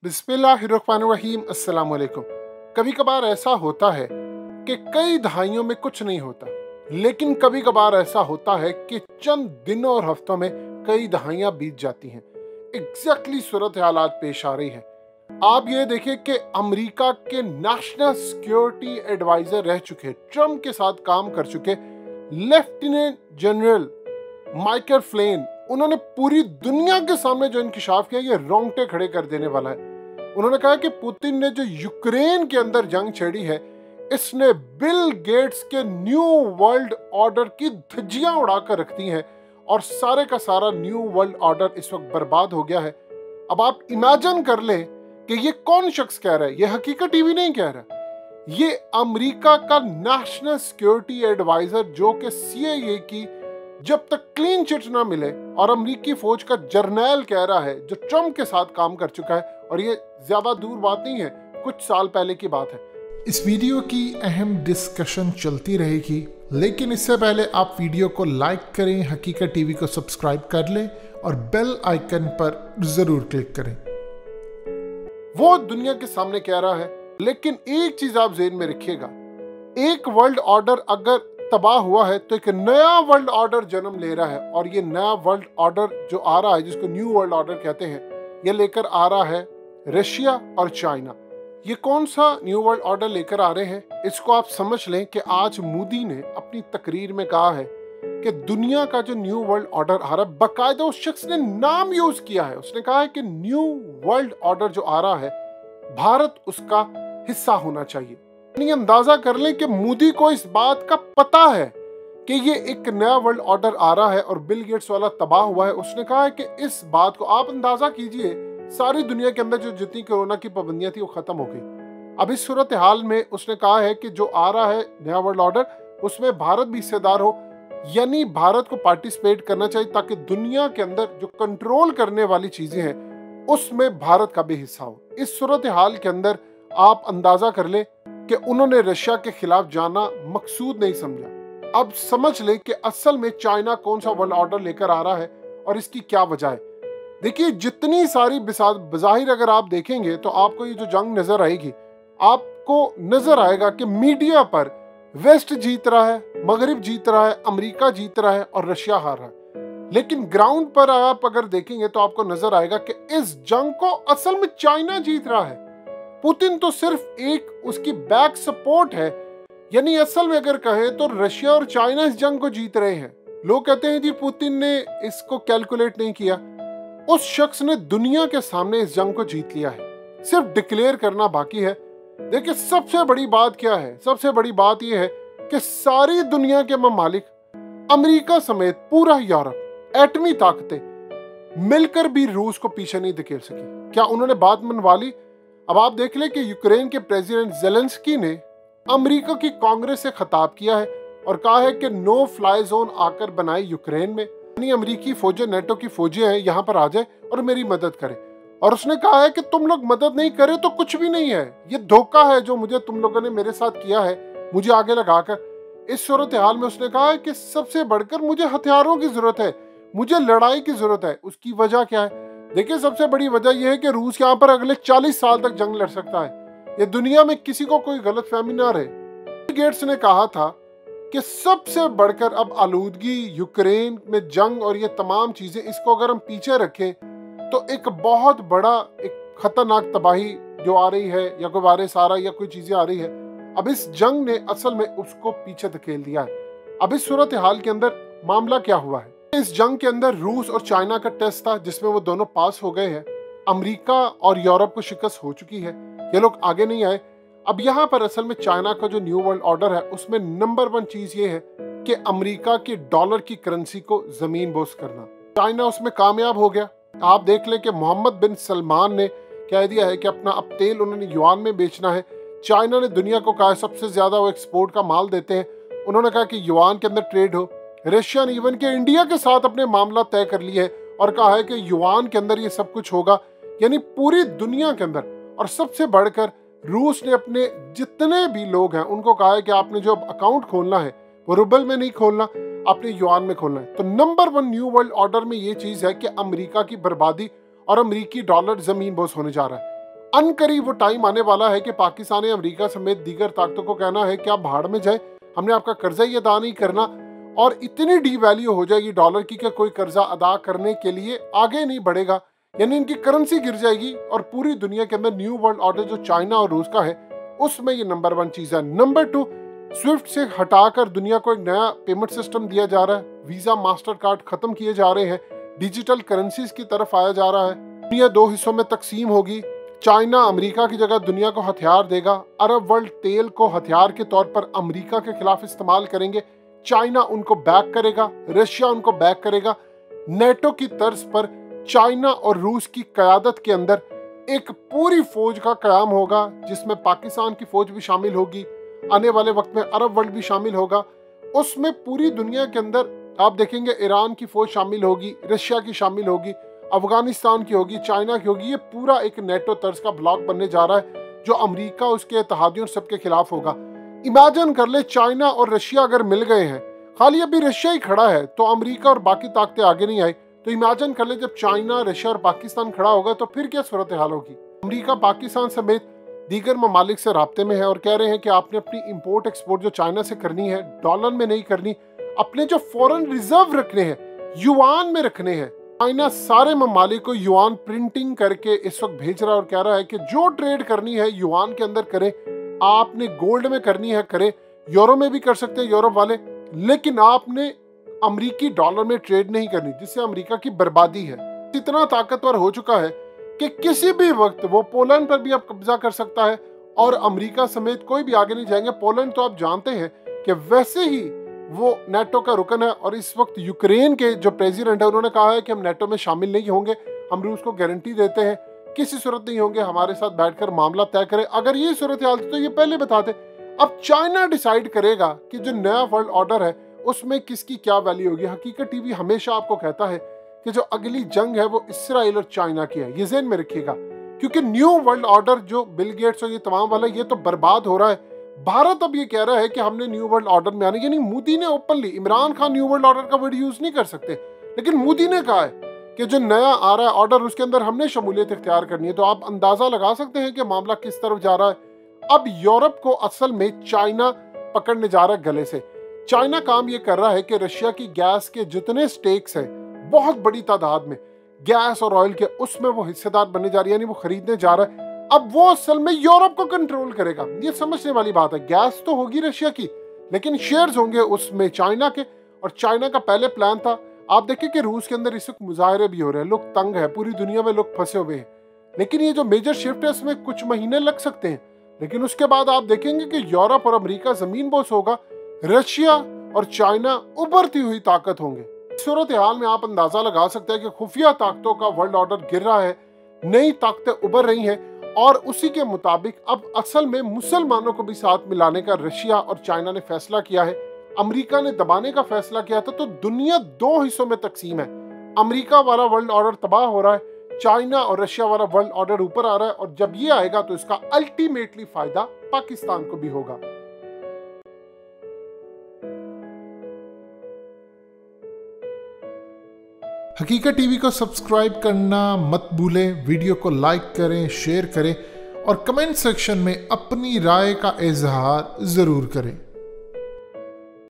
बिस्मिल्लाहिर्रहमानिर्रहीम अस्सलाम वालेकुम। कभी कभार ऐसा होता है कि कई दहाइयों में कुछ नहीं होता, लेकिन कभी कभार ऐसा होता है कि चंद दिनों और हफ्तों में कई दहाइयां बीत जाती हैं। एग्जैक्टली सूरत हालात पेश आ रही है। आप ये देखिए कि अमेरिका के नेशनल सिक्योरिटी एडवाइजर रह चुके, ट्रम्प के साथ काम कर चुके लेफ्टिनेंट जनरल माइकल फ्लेन, उन्होंने पूरी दुनिया के सामने जो इंकशाफ किया ये रोंगटे खड़े कर देने वाला है। उन्होंने कहा कि पुतिन ने जो यूक्रेन के अंदर जंग छेड़ी है, इसने बिल गेट्स के न्यू वर्ल्ड ऑर्डर की धज्जियां उड़ाकर रख दी हैं और सारे का सारा न्यू वर्ल्ड ऑर्डर इस वक्त बर्बाद हो गया है। अब आप इमेजिन कर लें कि ये कौन शख्स कह रहा है, ये हकीकत टीवी नहीं कह रहा, ये अमेरिका का नेशनल सिक्योरिटी एडवाइजर जो कि CIA की जब तक क्लीन चिट ना मिले और अमेरिकी फौज का जर्नैल कह रहा है, जो ट्रम्प के साथ काम कर चुका है, और ये ज्यादा दूर बात नहीं है, कुछ साल पहले की बात है। इस वीडियो की अहम डिस्कशन चलती रहेगी, लेकिन इससे पहले आप वीडियो को लाइक करें, हकीकत टीवी को सब्सक्राइब कर लें और बेल आइकन पर जरूर क्लिक करें। वो दुनिया के सामने कह रहा है, लेकिन एक चीज आप ज़हन में रखिएगा, एक वर्ल्ड ऑर्डर अगर तबाह हुआ है तो एक नया वर्ल्ड ऑर्डर जन्म ले रहा है, और ये नया वर्ल्ड ऑर्डर जो आ रहा है, जिसको न्यू वर्ल्ड ऑर्डर कहते हैं, ये लेकर आ रहा है रशिया और चाइना। ये कौन सा न्यू वर्ल्ड ऑर्डर लेकर आ रहे हैं, इसको आप समझ लें कि आज मोदी ने अपनी तकरीर में कहा है कि दुनिया का जो न्यू वर्ल्ड ऑर्डर आ रहा है, बाकायदा उस शख्स ने नाम यूज किया है। उसने कहा है कि न्यू वर्ल्ड ऑर्डर जो आ रहा है, भारत उसका हिस्सा होना चाहिए। अंदाजा कर लें कि मोदी को इस बात का पता है कि ये एक नया वर्ल्ड ऑर्डर आ रहा है और बिल गेट्स वाला तबाह हुआ है। उसने कहा है कि इस बात को आप अंदाजा कीजिए, सारी दुनिया के अंदर जो जितनी कोरोना की पाबंदियां थी वो खत्म हो गई। अब इस सूरत हाल में उसने कहा है कि जो आ रहा है नया वर्ल्ड ऑर्डर, उसमें भारत भी हिस्सेदार हो, यानी भारत को पार्टिसिपेट करना चाहिए, ताकि दुनिया के अंदर जो कंट्रोल करने वाली चीजें हैं उसमें भारत का भी हिस्सा हो। इस सूरत हाल के अंदर आप अंदाजा कर ले कि उन्होंने रशिया के खिलाफ जाना मकसूद नहीं समझा। अब समझ ले कि असल में चाइना कौन सा वर्ल्ड ऑर्डर लेकर आ रहा है और इसकी क्या वजह है। देखिए, जितनी सारी बज़ाहिर अगर आप देखेंगे तो आपको ये जो जंग नजर आएगी, आपको नजर आएगा कि मीडिया पर वेस्ट जीत रहा है, मगरिब जीत रहा है, अमेरिका जीत रहा है और रशिया हार रहा है। लेकिन ग्राउंड पर आप अगर देखेंगे तो आपको नजर आएगा कि इस जंग को असल में चाइना जीत रहा है। पुतिन तो सिर्फ एक उसकी बैक सपोर्ट है, यानी असल में अगर कहें तो रशिया और चाइना इस जंग को जीत रहे हैं। लोग कहते हैं जी पुतिन ने इसको कैलकुलेट नहीं किया। उस शख्स ने दुनिया के सामने इस जंग को जीत लिया है, सिर्फ डिक्लेयर करना बाकी है। देखिए, सबसे बड़ी बात क्या है, सबसे बड़ी बात यह है कि सारी दुनिया के ममालिक, अमेरिका समेत पूरा यूरोप, एटमी ताकतें मिलकर भी रूस को पीछे नहीं धकेल सकी। क्या उन्होंने बात मनवा ली? अब आप देख लें कि यूक्रेन के प्रेसिडेंट ज़ेलेंस्की ने अमेरिका की कांग्रेस से खिताब किया है और कहा है कि नो फ्लाई जोन आकर बनाए यूक्रेन में, यानी अमेरिकी फौजें, नेटो की फौजें हैं, यहाँ पर आ जाए और मेरी मदद करें। और उसने कहा है कि तुम लोग मदद नहीं करे तो कुछ भी नहीं है, ये धोखा है जो मुझे तुम लोगों ने मेरे साथ किया है, मुझे आगे लगाकर। इस सूरत हाल में उसने कहा है कि सबसे बढ़कर मुझे हथियारों की जरूरत है, मुझे लड़ाई की जरूरत है। उसकी वजह क्या है? देखिए, सबसे बड़ी वजह यह है कि रूस यहाँ पर अगले 40 साल तक जंग लड़ सकता है। ये दुनिया में किसी को कोई गलतफहमी ना रहे। बिल गेट्स ने कहा था कि सबसे बढ़कर अब आलूदगी, यूक्रेन में जंग और ये तमाम चीजें, इसको अगर हम पीछे रखें तो एक बहुत बड़ा, एक खतरनाक तबाही जो आ रही है, या कोई वायरस आ रहा है, या कोई चीजें आ रही है। अब इस जंग ने असल में उसको पीछे धकेल दिया है। अब इस सूरत हाल के अंदर मामला क्या हुआ है? इस जंग के अंदर रूस और चाइना का टेस्ट था, जिसमें वो दोनों पास हो गए हैं। अमेरिका और यूरोप को शिकस्त हो चुकी है, ये लोग आगे नहीं आए। अब यहाँ पर असल में चाइना का जो न्यू वर्ल्ड ऑर्डर है, उसमें नंबर 1 चीज ये है कि अमेरिका की डॉलर की करेंसी को जमीन बोस करना। चाइना उसमें कामयाब हो गया। आप देख लें कि मोहम्मद बिन सलमान ने कह दिया है कि अपना अब तेल उन्होंने युआन में बेचना है। चाइना ने दुनिया को कहा सबसे ज्यादा वो एक्सपोर्ट का माल देते हैं, उन्होंने कहा कि युआन के अंदर ट्रेड हो। रशिया ने इवन के इंडिया के साथ अपने मामला तय कर लिए है और कहा है कि युआन के अंदर ये सब कुछ होगा, यानी पूरी दुनिया के अंदर। और सबसे बढ़कर रूस ने अपने जितने भी लोग हैं उनको कहा है कि आपने जो अकाउंट खोलना है वो रूबल में नहीं खोलना, आपने युआन में खोलना है। तो नंबर 1 न्यू वर्ल्ड ऑर्डर में ये चीज है कि अमेरिका की बर्बादी और अमेरिकी डॉलर जमीन बोस होने जा रहा है। अनकरीब वो टाइम आने वाला है कि पाकिस्तान या अमेरिका समेत दीगर ताकतों को कहना है कि आप भाड़ में जाए, हमने आपका कर्जा ही अदा नहीं करना, और इतनी डी वैल्यू हो जाएगी डॉलर की कि कोई कर्जा अदा करने के लिए आगे नहीं बढ़ेगा, यानी इनकी करेंसी गिर जाएगी। और पूरी दुनिया के अंदर न्यू वर्ल्ड ऑर्डर जो चाइना और रूस का है उसमें ये नंबर 1 चीज है। नंबर 2, स्विफ्ट से हटाकर दुनिया को एक नया पेमेंट सिस्टम दिया जा रहा है, वीजा मास्टर कार्ड खत्म किए जा रहे हैं, डिजिटल करेंसीज की तरफ आया जा रहा है। दुनिया 2 हिस्सों में तकसीम होगी, चाइना अमेरिका की जगह दुनिया को हथियार देगा, अरब वर्ल्ड तेल को हथियार के तौर पर अमेरिका के खिलाफ इस्तेमाल करेंगे, चाइना उनको बैक करेगा, रशिया उनको बैक करेगा। नेटो की तर्ज पर चाइना और रूस की क़यादत के अंदर एक पूरी फौज का कयाम होगा जिसमें पाकिस्तान की फौज भी शामिल होगी, आने वाले वक्त में अरब वर्ल्ड भी शामिल होगा। उसमें पूरी दुनिया के अंदर आप देखेंगे ईरान की फौज शामिल होगी, रशिया की शामिल होगी, अफगानिस्तान की होगी, चाइना की होगी। ये पूरा एक नेटो तर्ज का ब्लॉक बनने जा रहा है जो अमेरिका उसके इत्तेहादियों सबके खिलाफ होगा। इमेजिन कर ले चाइना और रशिया अगर मिल गए हैं, खाली अभी रशिया ही खड़ा है तो अमेरिका और बाकी ताकतें आगे नहीं आई, तो इमेजिन कर ले जब चाइना, रशिया और पाकिस्तान खड़ा होगा तो फिर क्या सूरत हाल होगी। अमेरिका पाकिस्तान समेत दीगर ममालिक से राब्ते में है और कह रहे हैं कि आपने अपनी इंपोर्ट एक्सपोर्ट जो चाइना से करनी है डॉलर में नहीं करनी, अपने जो फॉरेन रिजर्व रखने हैं युआन में रखने हैं। चाइना सारे ममालिक को युआन प्रिंटिंग करके इस वक्त भेज रहा है और कह रहा है कि जो ट्रेड करनी है युआन के अंदर करें, आपने गोल्ड में करनी है करें, यूरो में भी कर सकते हैं यूरोप वाले, लेकिन आपने अमेरिकी डॉलर में ट्रेड नहीं करनी, जिससे अमेरिका की बर्बादी है। इतना ताकतवर हो चुका है कि किसी भी वक्त वो पोलैंड पर भी अब कब्जा कर सकता है और अमेरिका समेत कोई भी आगे नहीं जाएंगे। पोलैंड तो आप जानते हैं कि वैसे ही वो नेटो का रुकन है और इस वक्त यूक्रेन के जो प्रेसिडेंट है उन्होंने कहा है कि हम नेटो में शामिल नहीं होंगे, हम रूस को गारंटी देते हैं किसी सूरत नहीं होंगे, हमारे साथ बैठकर मामला तय करें। अगर ये सूरत हाल थी तो ये पहले बताते। अब चाइना डिसाइड करेगा कि जो नया वर्ल्ड ऑर्डर है उसमें किसकी क्या वैल्यू होगी। हकीकत टीवी हमेशा आपको कहता है कि जो अगली जंग है वो इसराइल और चाइना की है, ये ज़हन में रखिएगा, क्योंकि न्यू वर्ल्ड ऑर्डर जो बिल गेट्स और ये तमाम वाला ये तो बर्बाद हो रहा है। भारत अब ये कह रहा है कि हमने न्यू वर्ल्ड ऑर्डर में आने, यानी मोदी ने openly, Imran Khan new world order का वर्ड यूज नहीं कर सकते, लेकिन मोदी ने कहा है कि जो नया आ रहा है ऑर्डर उसके अंदर हमने शमूलियत इख्तियार करनी है। तो आप अंदाजा लगा सकते हैं कि मामला किस तरफ जा रहा है। अब यूरोप को असल में चाइना पकड़ने जा रहा है गले से। चाइना काम ये कर रहा है कि रशिया की गैस के जितने स्टेक्स हैं बहुत बड़ी तादाद में गैस और ऑयल के, उसमें वो हिस्सेदार बनने जा रही है, यानी वो खरीदने जा रहा है। अब वो असल में यूरोप को कंट्रोल करेगा, ये समझने वाली बात है। गैस तो होगी रशिया की, लेकिन शेयर्स होंगे उसमें चाइना के। और चाइना का पहले प्लान था, आप देखिए कि रूस के अंदर इस वक्त मुजाहरे भी हो रहे हैं, लोग तंग है, पूरी दुनिया में लोग फंसे हुए हैं। लेकिन ये जो मेजर शिफ्ट है इसमें कुछ महीने लग सकते हैं, लेकिन उसके बाद आप देखेंगे कि यूरोप और अमेरिका जमीन बोस होगा, रशिया और चाइना उभरती हुई ताकत होंगे। सूरत हाल में आप अंदाजा लगा सकते हैं कि खुफिया ताकतों का वर्ल्ड ऑर्डर गिर रहा है, नई ताकतें उभर रही हैं और उसी के मुताबिक अब असल में मुसलमानों को भी साथ मिलाने का रशिया और चाइना ने फैसला किया है। अमेरिका ने दबाने का फैसला किया था, तो दुनिया 2 हिस्सों में तकसीम है। अमेरिका वाला वर्ल्ड ऑर्डर तबाह हो रहा है, चाइना और रशिया वाला वर्ल्ड ऑर्डर ऊपर आ रहा है, और जब ये आएगा तो इसका अल्टीमेटली फायदा पाकिस्तान को भी होगा। हकीकत टीवी को सब्सक्राइब करना मत भूलें, वीडियो को लाइक करें, शेयर करें और कमेंट सेक्शन में अपनी राय का इजहार ज़रूर करें।